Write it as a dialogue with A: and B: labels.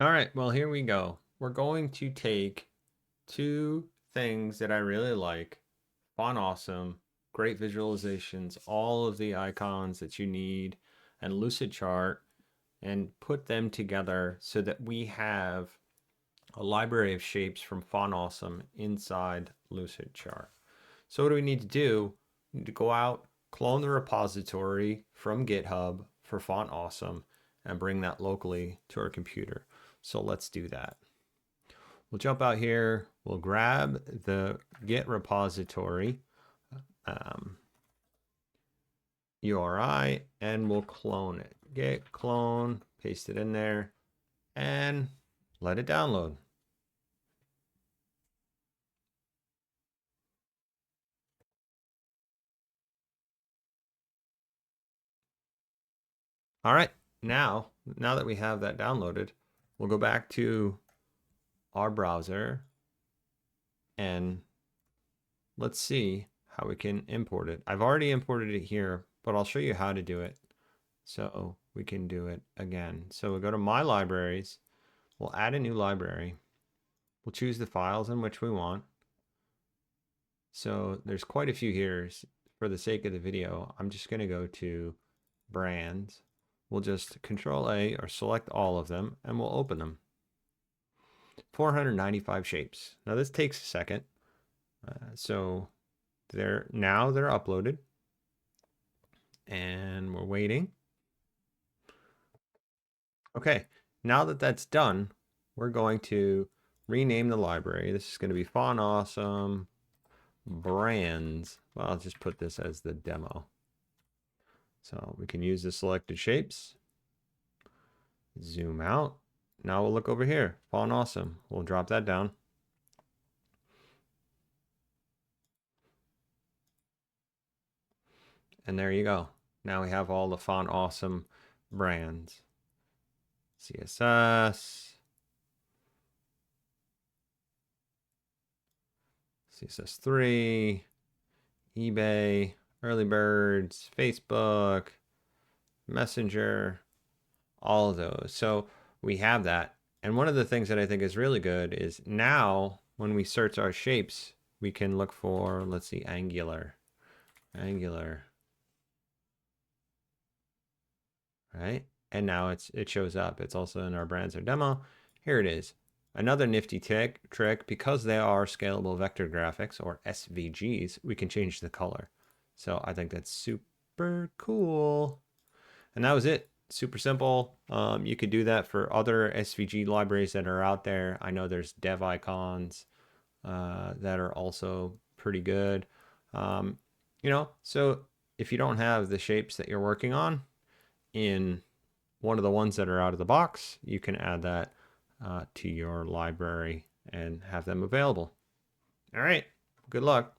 A: All right, well, here we go. We're going to take two things that I really like, Font Awesome, great visualizations, all of the icons that you need, and Lucidchart, and put them together so that we have a library of shapes from Font Awesome inside Lucidchart. So what do we need to do? We need to go out, clone the repository from GitHub for Font Awesome, and bring that locally to our computer. So let's do that. We'll jump out here. We'll grab the Git repository URI and we'll clone it. Git clone, paste it in there, and let it download. All right, now that we have that downloaded, we'll go back to our browser and let's see how we can import it. I've already imported it here, but I'll show you how to do it so we can do it again. So we'll go to My Libraries, we'll add a new library, we'll choose the files in which we want. So there's quite a few here. For the sake of the video, I'm just going to go to Brands. We'll just Control A or select all of them and we'll open them. 495 shapes. Now this takes a second. So they're uploaded and we're waiting. Okay, now that that's done, we're going to rename the library. This is going to be Font Awesome Brands. Well, I'll just put this as the demo. So we can use the selected shapes. Zoom out. Now we'll look over here. Font Awesome. We'll drop that down. And there you go. Now we have all the Font Awesome brands. CSS. CSS3. eBay. Early Birds. Facebook. Messenger. All of those. So we have that. And one of the things that I think is really good is now when we search our shapes, we can look for, let's see, angular. Right? And now it shows up. It's also in our brands or demo. Here it is. Another nifty trick, because they are scalable vector graphics or SVGs, we can change the color. So I think that's super cool. And that was it. Super simple. You could do that for other SVG libraries that are out there. I know there's dev icons that are also pretty good. So if you don't have the shapes that you're working on in one of the ones that are out of the box, you can add that to your library and have them available. All right, good luck.